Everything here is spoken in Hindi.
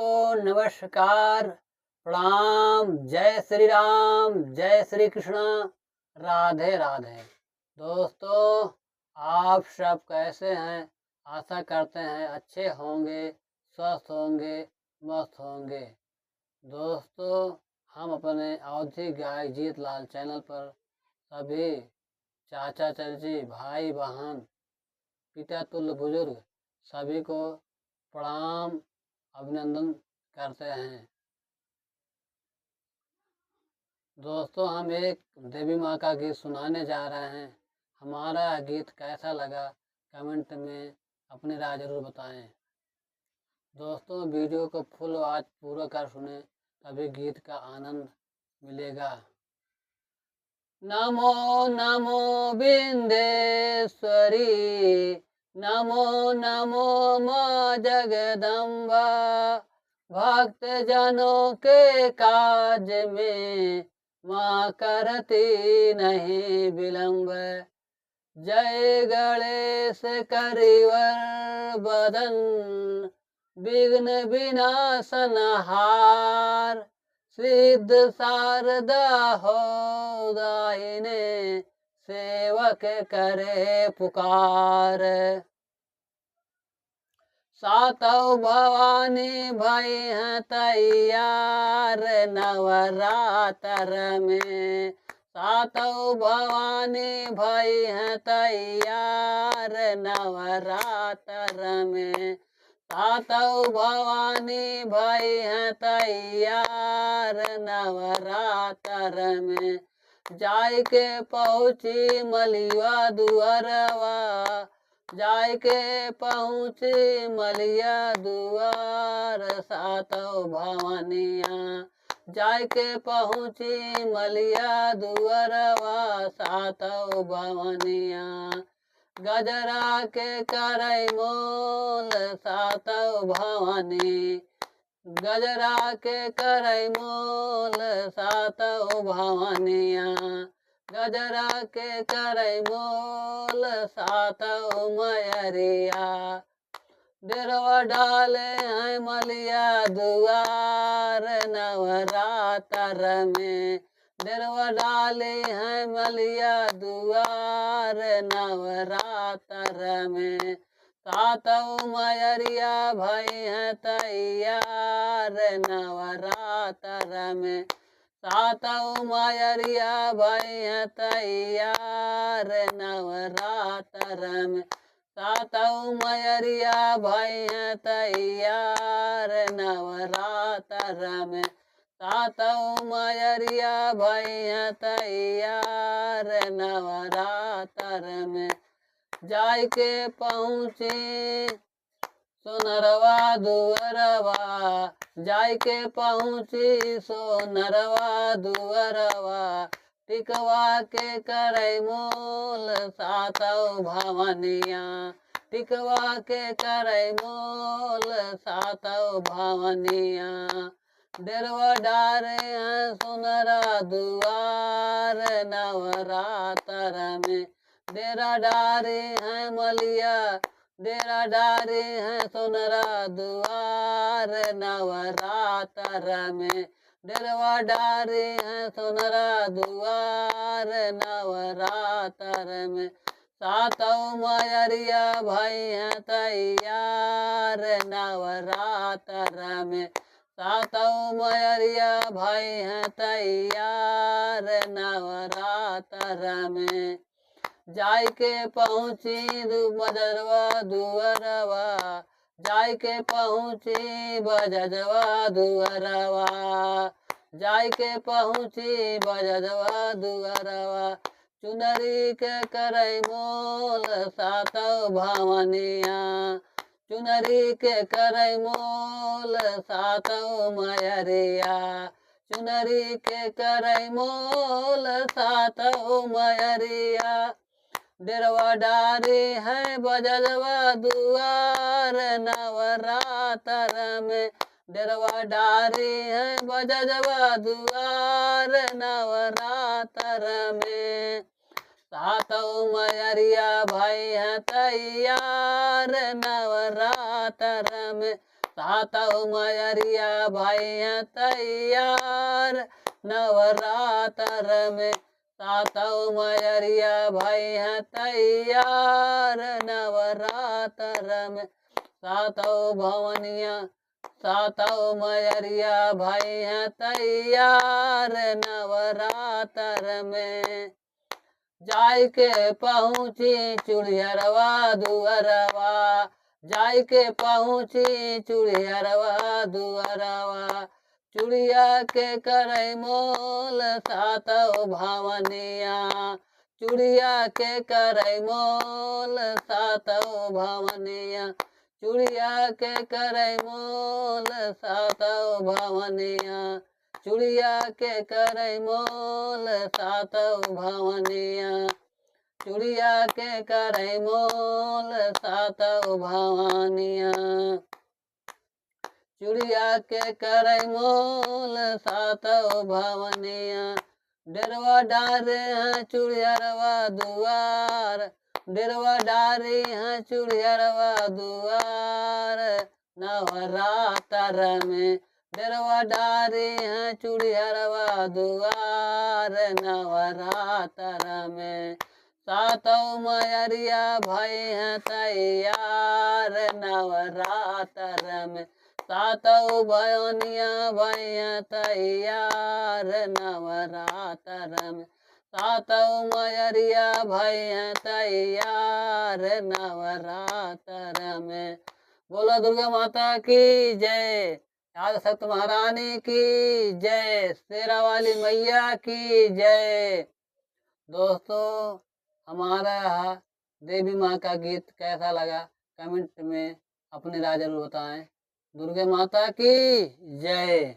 दोस्तों नमस्कार, प्रणाम, जय श्री राम, जय श्री कृष्ण, राधे राधे। दोस्तों आप सब कैसे हैं? आशा करते हैं अच्छे होंगे, स्वस्थ होंगे, मस्त होंगे। दोस्तों हम अपने अवधि गायक जीत लाल चैनल पर सभी चाचा चाची, भाई बहन, पिता तुल्य बुजुर्ग सभी को प्रणाम, अभिनंदन करते हैं। दोस्तों हम एक देवी माँ का गीत सुनाने जा रहे हैं। हमारा गीत कैसा लगा कमेंट में अपनी राय जरूर बताएं। दोस्तों वीडियो को फुल आज पूरा कर सुने, तभी गीत का आनंद मिलेगा। नमो नमो विंध्येश्वरी, नमो नमो माँ जगदम्बा। भक्त जनों के काज में माँ करती नहीं विलंब। जय गणेश करिवर बदन, विघ्न विनाशन हार। सिद्ध शारदा हो दाहिने, सेवक करे पुकार। सातों भवानी भई हैं तैयार नवरात्र में। सातों भवानी भई हैं तैयार नवरात्र में। सातों भवानी भई हैं तैयार नवरात्र में। जाय के पहुँची मलिया दुअरवा, जाय के पहुँची मलिया दुआर। सातों भवानिया जाय के पहुँची मलिया दुअरवा। सातों भवानिया गजरा के करई मोल। सातों भवानी गजरा के करई मोल। सातों भवानिया गजरा के करई मोल। सातों मयरिया डेरवा डाले हैं मलिया दुआर नवरात्र में। डेरवा डाले हैं मलिया दुआर नवरात्र में। सातों मयरिया भई हैं तैयार नवरात्र में। सातों मयरिया भई हैं तैयार नवरात्र में। सातों मयरिया भई हैं तैयार नवरात्र में। सातों मयरिया भई हैं तैयार नवरात्र में। जाय के पहुँची सोनरवा दुअरवा, जाय के पहुँची सोनरवा दुअरवा। टिकवा के करई मोल। सातों भवानिया टिकवा के करई मोल। सातों भवानिया डेरवा डारे हैं सोनरा दुआर नवरात्र में। डेरा डारे हैं मलिया, डेरा डारे हैं सोनरा दुआर नवरात्र में। डेरवा डारे हैं सोनरा दुआर नवरात्र में। सातों मयरिया भई हैं तैयार नवरात्र में। सातों मयरिया भई हैं तैयार नवरात्र में। जाय के पहुँची बजरवा दुअरवा, जाय के पहुँची बजरवा दुअरवा। जाय के पहुँची बजरवा दुअरवा। चुनरी के करई मोल। सातों भवानिया चुनरी के करई मोल। सातों मयरिया चुनरी के करई मोल। सातों मयरिया डेरवा डारे हैं बजरवा दुआर नवरात्र में। डेरवा डारे हैं बजरवा दुआर नवरात्र में। सातों मयरिया भई हैं तैयार नवरात्र में। सातों मयरिया भाई हैं तैयार नवरात्र में। सातों मयरिया भाई हैं तैयार नवरात्र में। सातों भवनिया सातों मयरिया भाई हैं तैयार नवरात्र में। जाय के पहुँची चुड़ियरवा दुअरवा, जाय के पहुँची चुड़ियरवा दुअरवा। चुड़िया के करई मोल सातों भवनिया, चुड़िया के करई मोल सातों भवनिया। चुड़िया के करई मोल सातों भवनिया, चुड़िया के करई मोल सातों भवनिया। चुड़िया के करई मोल सातों भवनिया, चुड़िया के करई मोल सातों भवनिया। डेरवा डारे हैं चुड़ियरवा दुआर, डेरवा डारी हैं चुड़ियरवा दुआर नवरात्र में। डेरवा डारी हैं चुड़ियरवा दुआर नवरात्र में। सातों मयरिया भाई हैं तैयार नवरात्र में। सातों भवनिया भाई हैं तैयार नवरात्र में। सातों मयरिया भाई हैं तैयार नवरात्र में। बोलो दुर्गा माता की जय, आदिशक्ति महारानी की जय, शेरा वाली मैया की जय। दोस्तों, हमारा देवी माँ का गीत कैसा लगा कमेंट में अपनी राय जरूर बताएं। दुर्गा माता की जय।